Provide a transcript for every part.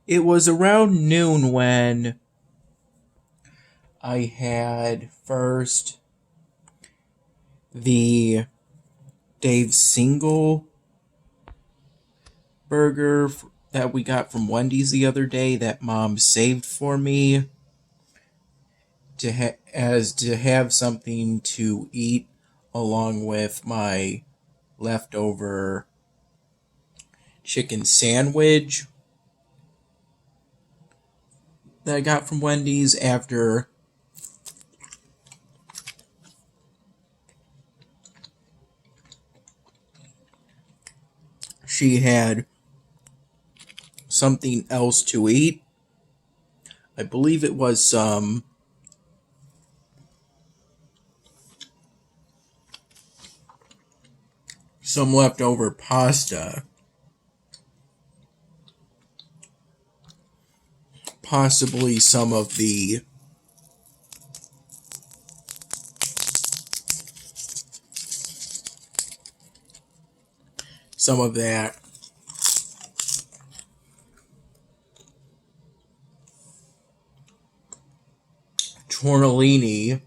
It was around noon when I had first the Dave Single burger that we got from Wendy's the other day that Mom saved for me to have something to eat along with my leftover chicken sandwich that I got from Wendy's after she had something else to eat. I believe it was some leftover pasta, possibly some of that tortellini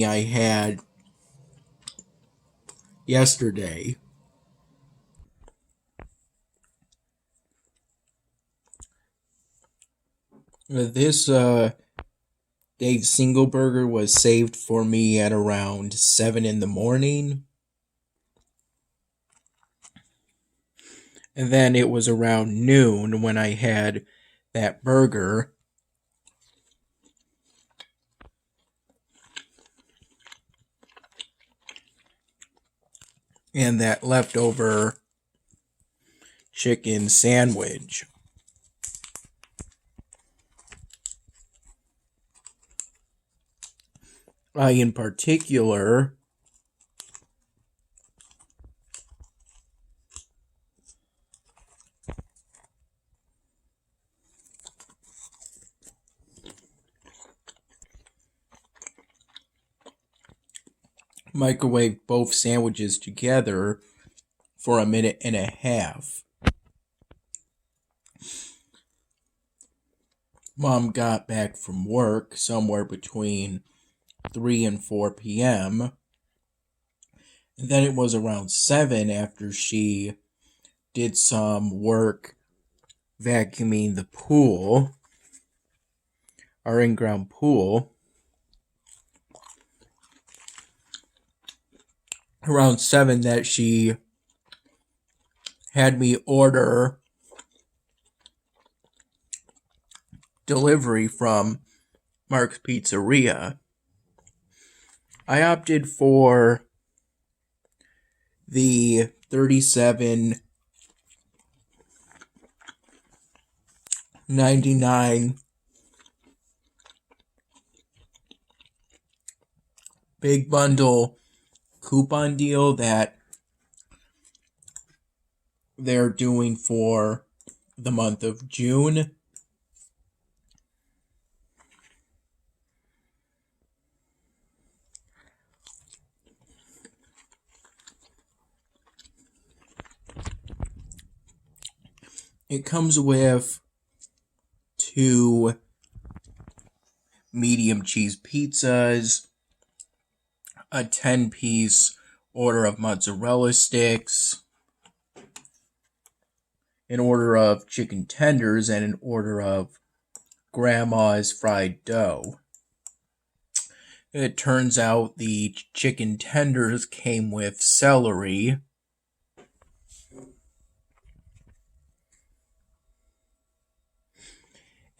I had yesterday. This Dave Single burger was saved for me at around 7 in the morning. And then it was around noon when I had that burger. And that leftover chicken sandwich. I, in particular, microwave both sandwiches together for a minute and a half. Mom got back from work somewhere between 3 and 4 p.m. And then it was around 7 after she did some work vacuuming the pool, our in-ground pool. Around 7 that she had me order delivery from Mark's Pizzeria. I opted for the 37.99 big bundle coupon deal that they're doing for the month of June. It comes with 2 medium cheese pizzas, a 10-piece order of mozzarella sticks, an order of chicken tenders, and an order of grandma's fried dough. It turns out the chicken tenders came with celery.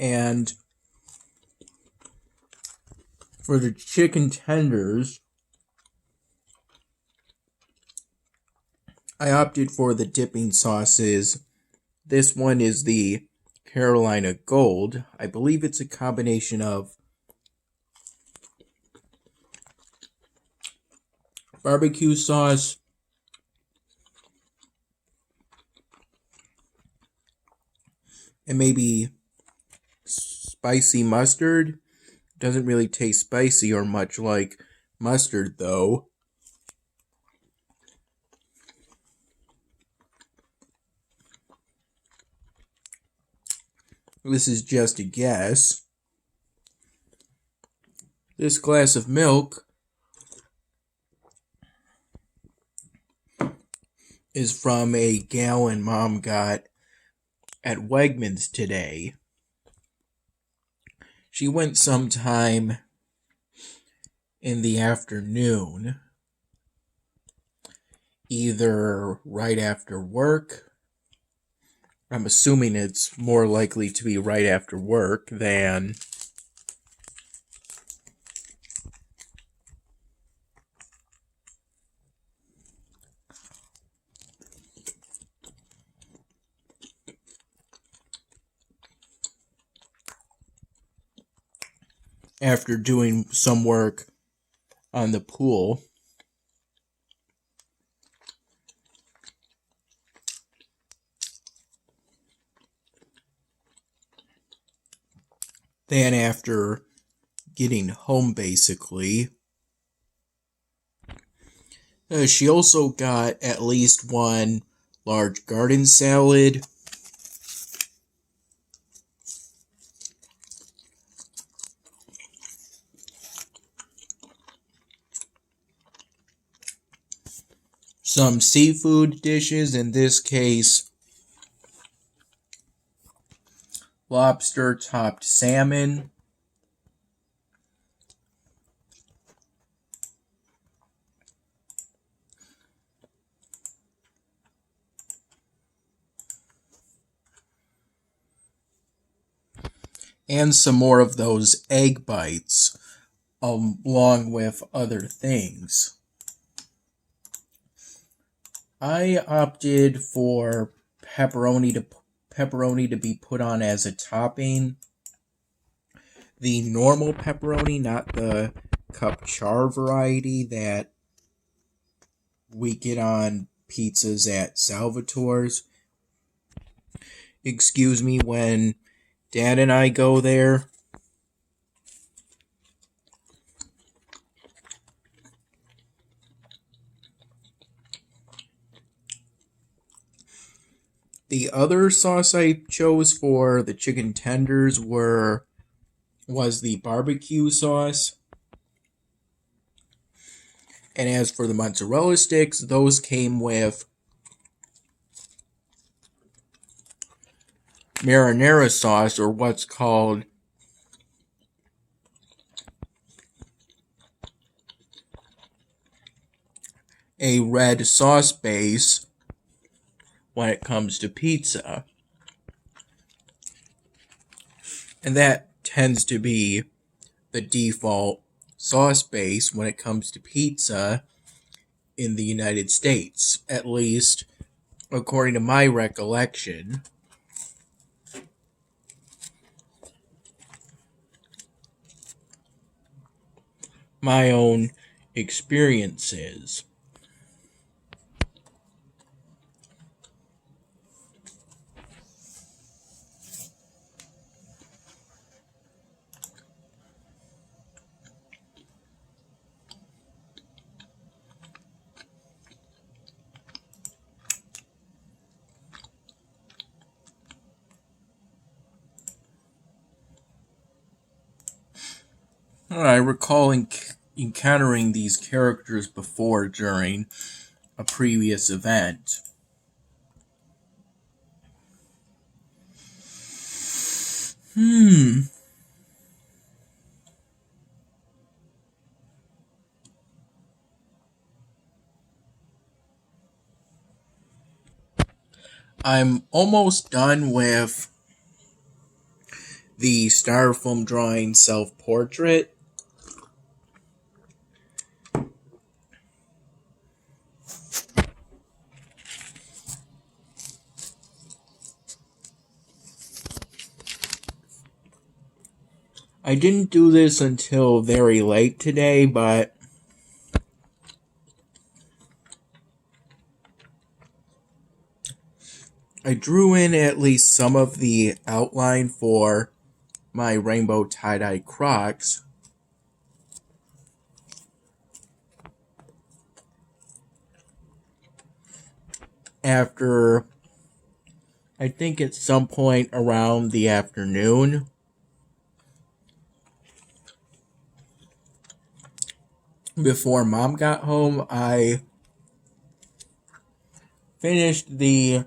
And for the chicken tenders, I opted for the dipping sauces. This one is the Carolina Gold. I believe it's a combination of barbecue sauce, and maybe spicy mustard. Doesn't really taste spicy or much like mustard, though. this is just a guess. This glass of milk is from a gallon Mom got at Wegmans today. She went sometime in the afternoon, either right after work. I'm assuming it's more likely to be right after work than after doing some work on the pool. Then after getting home, basically. She also got at least one large garden salad, some seafood dishes, in this case, lobster topped salmon, and some more of those egg bites, along with other things. I opted for pepperoni to be put on as a topping. The normal pepperoni, not the cup char variety that we get on pizzas at Salvatore's. Excuse me, when Dad and I go there, the other sauce I chose for the chicken tenders was the barbecue sauce. And as for the mozzarella sticks, those came with marinara sauce, or what's called a red sauce base when it comes to pizza. And that tends to be the default sauce base when it comes to pizza in the United States, at least according to my recollection. My own experiences. I recall encountering these characters before during a previous event. I'm almost done with the styrofoam drawing self-portrait. I didn't do this until very late today, but I drew in at least some of the outline for my rainbow tie-dye Crocs. After I think at some point around the afternoon. Before Mom got home, I finished the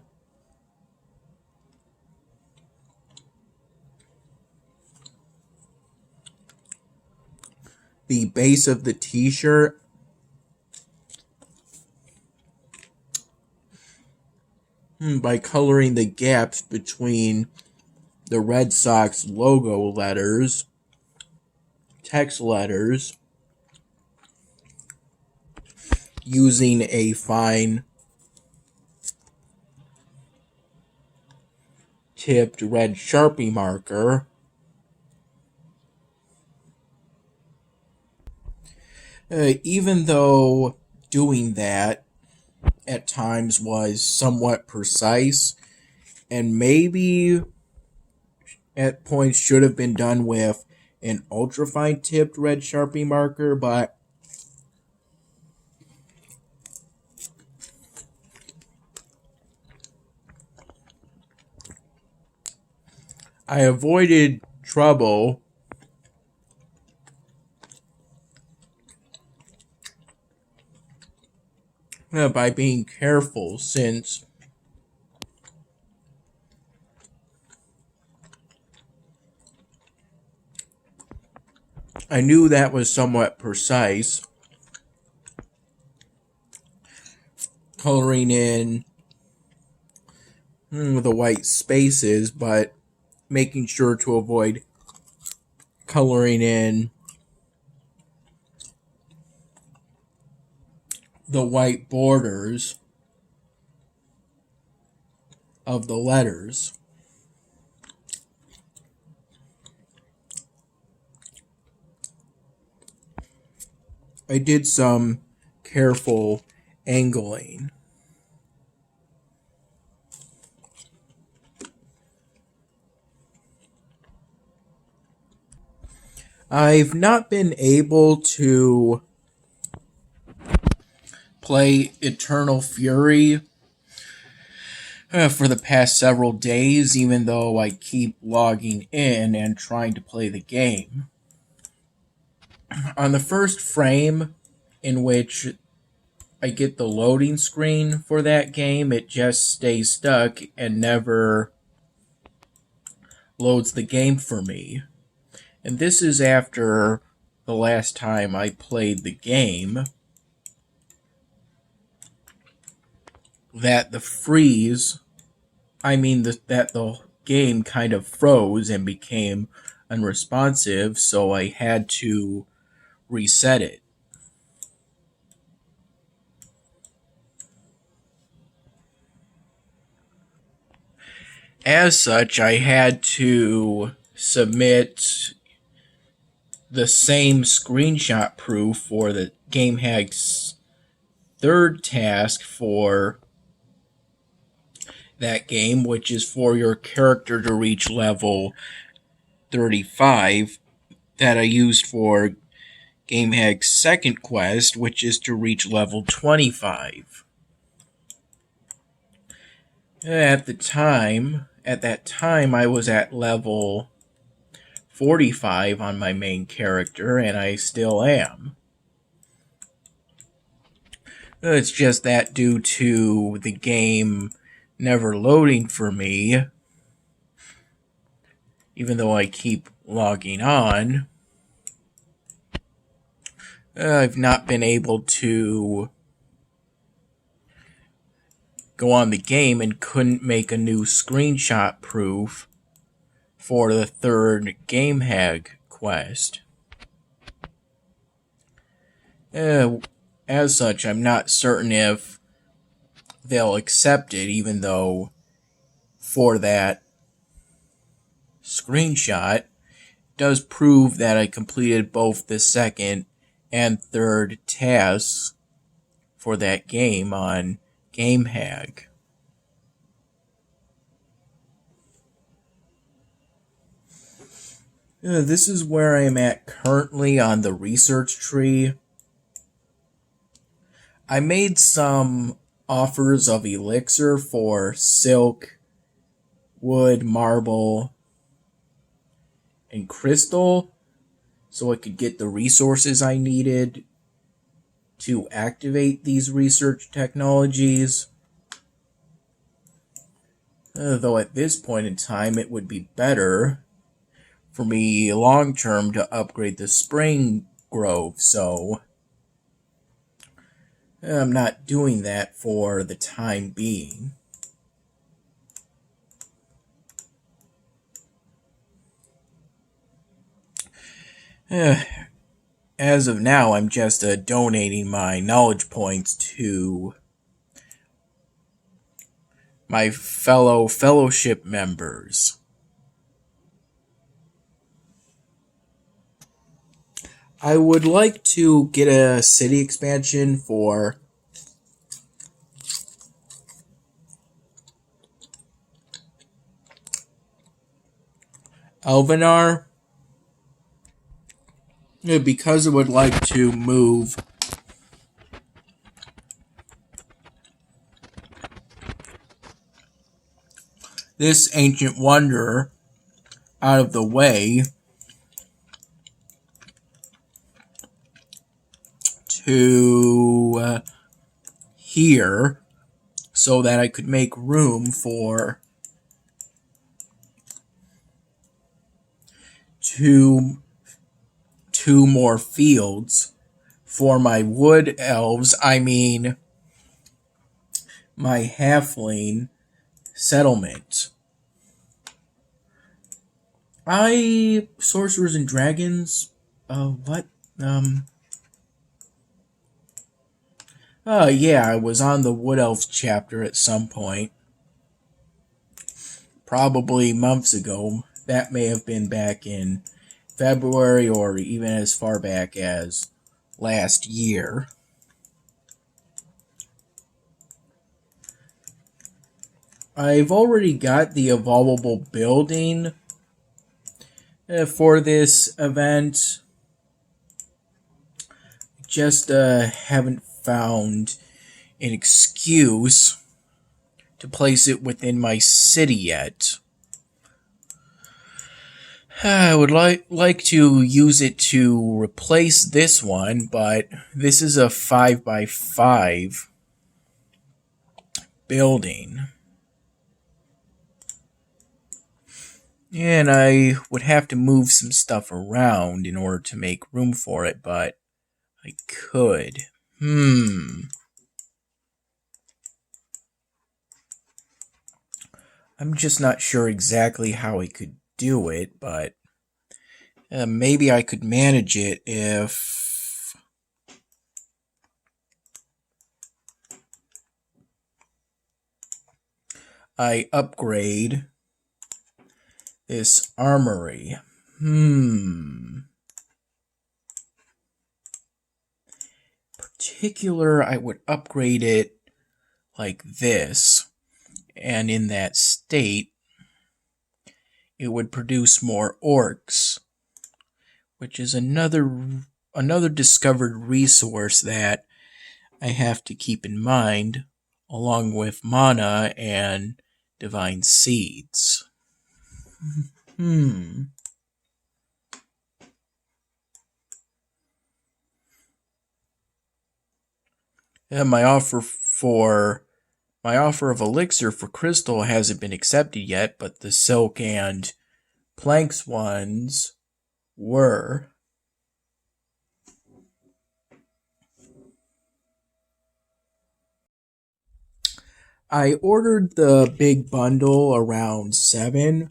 base of the t-shirt by coloring the gaps between the Red Sox logo letters, text letters, using a fine tipped red Sharpie marker. Even though doing that at times was somewhat precise and maybe at points should have been done with an ultrafine tipped red Sharpie marker, but I avoided trouble by being careful, since I knew that was somewhat precise. Coloring in the white spaces, but making sure to avoid coloring in the white borders of the letters. I did some careful angling. I've not been able to play Eternal Fury for the past several days, even though I keep logging in and trying to play the game. On the first frame in which I get the loading screen for that game, it just stays stuck and never loads the game for me. And this is after the last time I played the game, that the game kind of froze and became unresponsive, so I had to reset it. As such, I had to submit the same screenshot proof for the game hack's third task for that game, which is for your character to reach level 35, that I used for Game Hack's second quest, which is to reach level 25. At that time, I was at level 45 on my main character, and I still am. It's just that due to the game never loading for me, even though I keep logging on, I've not been able to go on the game and couldn't make a new screenshot proof for the third game hack quest. As such, I'm not certain if they'll accept it, even though for that screenshot does prove that I completed both the second and third tasks for that game on GameHack. This is where I am at currently on the research tree. I made some offers of elixir for silk wood, marble, and crystal so I could get the resources I needed to activate these research technologies. Though at this point in time, it would be better for me long term to upgrade the spring grove, so I'm not doing that for the time being. As of now, I'm just donating my knowledge points to my fellow fellowship members. I would like to get a city expansion for Elvenar because I would like to move this ancient wonder out of the way to here so that I could make room for two more fields for my wood elves, my halfling settlement. Sorcerers and Dragons, what? Yeah, I was on the Wood Elves chapter at some point. Probably months ago. That may have been back in February or even as far back as last year. I've already got the evolvable building for this event. Just haven't found an excuse to place it within my city yet. I would like to use it to replace this one, but this is a 5x5 building. And I would have to move some stuff around in order to make room for it, but I could. I'm just not sure exactly how I could do it, but maybe I could manage it if I upgrade this armory. Particular, I would upgrade it like this, and in that state, it would produce more orcs, which is another discovered resource that I have to keep in mind, along with mana and divine seeds. Yeah, my offer of elixir for crystal hasn't been accepted yet, but the silk and planks ones were. I ordered the big bundle around 7,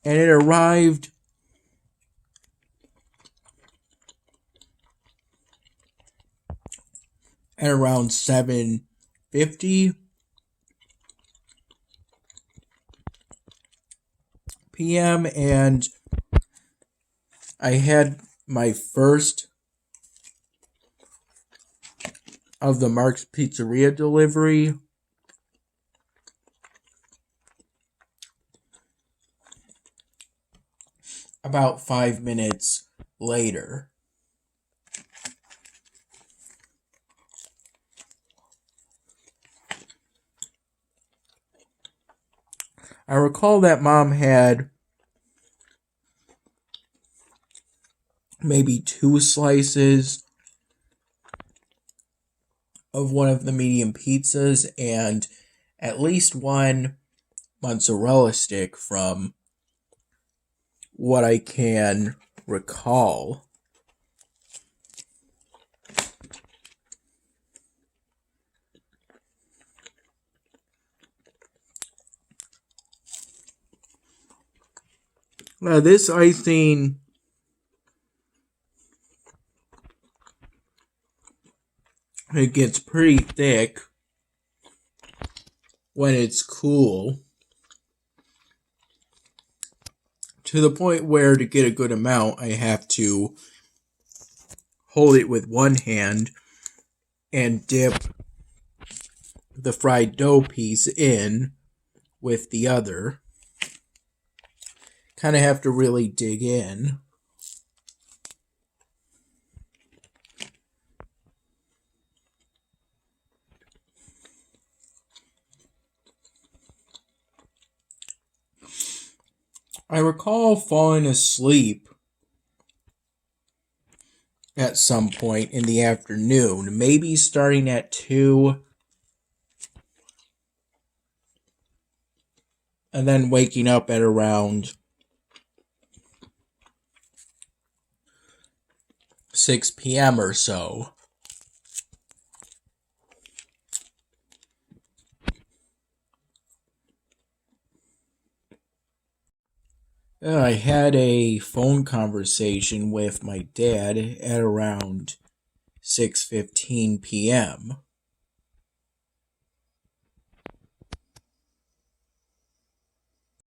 and it arrived at around 7:50 p.m. and I had my first of the Mark's Pizzeria delivery about 5 minutes later. I recall that Mom had maybe 2 slices of one of the medium pizzas and at least one mozzarella stick from what I can recall. This icing it gets pretty thick when it's cool, to the point where to get a good amount I have to hold it with one hand and dip the fried dough piece in with the other. Kind of have to really dig in. I recall falling asleep at some point in the afternoon, maybe starting at 2, and then waking up at around 6 p.m. or so. I had a phone conversation with my dad at around 6:15 p.m.